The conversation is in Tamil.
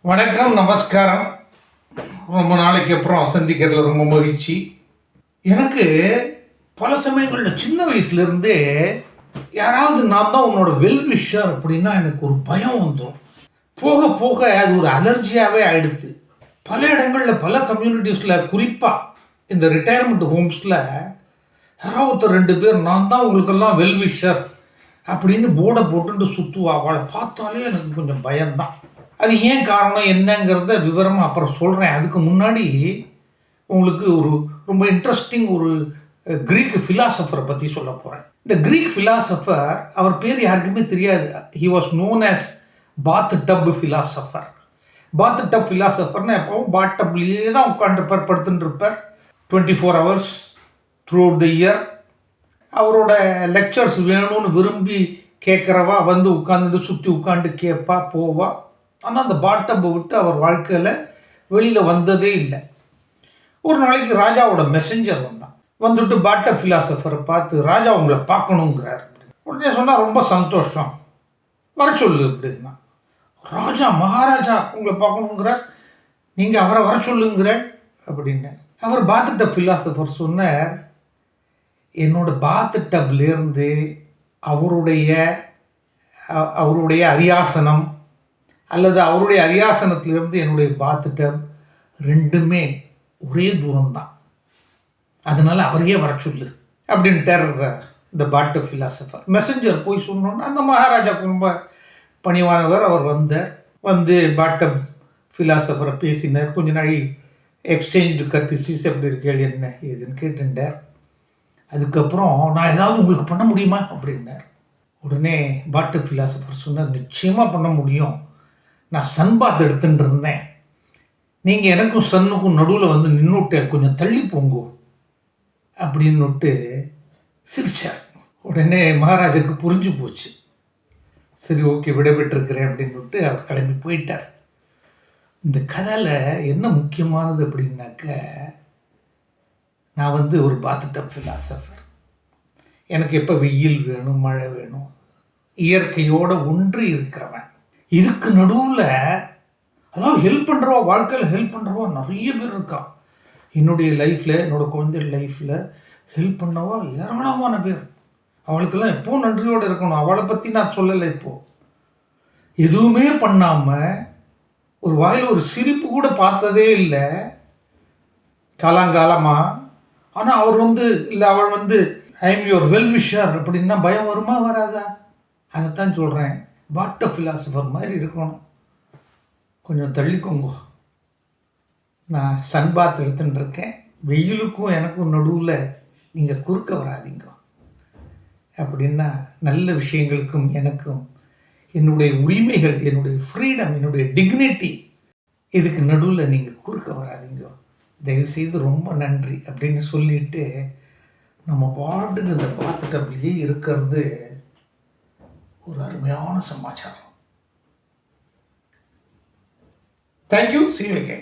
வணக்கம், நமஸ்காரம். ரொம்ப நாளைக்கு அப்புறம் சந்திக்கிறதுல ரொம்ப மகிழ்ச்சி. எனக்கு பல சமயங்களில் சின்ன வயசுலேருந்தே யாராவது நான் தான் உன்னோட வெல்விஷர் அப்படின்னா எனக்கு ஒரு பயம் வந்துடும். போக போக அது ஒரு அலர்ஜியாகவே ஆயிடுது. பல இடங்களில் பல கம்யூனிட்டிஸில் குறிப்பாக இந்த ரிட்டையர்மெண்ட் ஹோம்ஸில் யாராவது ஒருத்தர் 2 பேர் நான் தான் உங்களுக்கெல்லாம் வெல்விஷர் அப்படின்னு போர்டை போட்டுட்டு சுற்றுவா. அவளை பார்த்தாலே எனக்கு கொஞ்சம் பயம்தான். அது ஏன் காரணம் என்னங்கிறத விவரமாக அப்புறம் சொல்கிறேன். அதுக்கு முன்னாடி உங்களுக்கு ஒரு ரொம்ப இன்ட்ரெஸ்டிங் ஒரு கிரீக் ஃபிலாசபரை பற்றி சொல்ல போகிறேன். இந்த கிரீக் ஃபிலாசபர், அவர் பேர் யாருக்குமே தெரியாது. He was known as bath tub philosopher. Bath tub ஃபிலாசபர்னா எப்பவும் பாத் டப்லேயே தான் உட்காந்துருப்பார், படுத்துட்டு இருப்பார் 24 hours throughout the year. அவரோட லெக்சர்ஸ் வேணும்னு விரும்பி கேட்குறவா வந்து உட்காந்துட்டு சுற்றி உட்காந்து கேட்பா போவா. ஆனால் அந்த பாட்டப்பை விட்டு அவர் வாழ்க்கையில் வெளியில் வந்ததே இல்லை. ஒரு நாளைக்கு ராஜாவோட மெசஞ்சர் வந்தான். வந்துட்டு பாட்டப் ஃபிலாசபரை பார்த்து, ராஜா உங்களை பார்க்கணுங்கிறார். உடனே சொன்னால் ரொம்ப சந்தோஷம், வர சொல்லு அப்படின்னா. ராஜா, மகாராஜா உங்களை பார்க்கணுங்கிறார், நீங்கள் அவரை வர சொல்லுங்கிற அப்படின்னு. அவர் பாத் டப் ஃபிலாசபர் சொன்னார், என்னோட பாத் டப்லேருந்து அவருடைய அரியாசனம் அல்லது அவருடைய அரியாசனத்திலிருந்து என்னுடைய பாத் டப் ரெண்டுமே ஒரே தூரம்தான், அதனால் அவரையே வர சொல்லு அப்படின்ட்டார் இந்த பாட் டப் ஃபிலாசபர். மெசஞ்சர் போய் சொன்னோன்னா அந்த மகாராஜாவுக்கு ரொம்ப பணிவானவர். அவர் வந்து பாட் டப் ஃபிலாசபரை பேசினார். கொஞ்ச நாள் எக்ஸ்சேஞ்சு கர்டிசிஸ் எப்படி இருக்கேள் என்ன ஏதுன்னு கேட்டுட்டார். அதுக்கப்புறம் நான் ஏதாவது உங்களுக்கு பண்ண முடியுமா அப்படின்னார். உடனே பாட் டப் ஃபிலாசபர் சொன்னார், நிச்சயமாக பண்ண முடியும். நான் சன் பாத் எடுத்துட்டு இருந்தேன், நீங்கள் எனக்கும் சன்னுக்கும் நடுவில் வந்து நின்றுட்டு கொஞ்சம் தள்ளி போங்கோ அப்படின்னுட்டு சிரிச்சார். உடனே மகாராஜாவுக்கு புரிஞ்சு போச்சு. சரி, ஓகே, விடைபெற்றிருக்கிறேன் அப்படின்னுட்டு அவர் கிளம்பி போயிட்டார். இந்த கதையில் என்ன முக்கியமானது அப்படின்னாக்க, நான் வந்து ஒரு பாத் டப் ஃபிலாசபர். எனக்கு எப்போ வெயில் வேணும், மழை வேணும், இயற்கையோடு ஒன்றி இருக்கிறவன். இதுக்கு நடுவில் அதாவது ஹெல்ப் பண்ணுறவா, வாழ்க்கையில் ஹெல்ப் பண்ணுறவா நிறைய பேர் இருக்கா. என்னுடைய லைஃப்பில், என்னோடய குழந்தைகள் லைஃப்பில் ஹெல்ப் பண்ணவா ஏராளமான பேர். அவளுக்கெல்லாம் எப்போவும் நன்றியோடு இருக்கணும். அவளை பற்றி நான் சொல்லலை. இப்போது எதுவுமே பண்ணாமல் ஒரு வாயில் ஒரு சிரிப்பு கூட பார்த்ததே இல்லை காலாங்காலமாக. ஆனால் அவர் இல்லை அவள் ஐ எம் யுவர் வெல்விஷர் அப்படின்னா பயம் வருமா வராதா? அதைத்தான் சொல்கிறேன். பாட் டப் ஃபிலாசபர் மாதிரி இருக்கணும். கொஞ்சம் தள்ளிக்கோங்க. நான் சன் பாத் எடுத்துட்டு இருக்கேன், வெயிலுக்கும் எனக்கும் நடுவில் நீங்கள் குறுக்க வராதிங்க அப்படின்னா நல்ல விஷயங்களுக்கும் எனக்கும் என்னுடைய உரிமைகள், என்னுடைய ஃப்ரீடம், என்னுடைய டிக்னிட்டி, இதுக்கு நடுவில் நீங்கள் குறுக்க வராதிங்க, தயவுசெய்து ரொம்ப நன்றி அப்படின்னு சொல்லிட்டு நம்ம பாட்டுக்கு இந்த பாத் டப்லேயே இருக்கிறது ஒரு அருமையான சமாச்சாரம். தேங்க்யூ. See you again.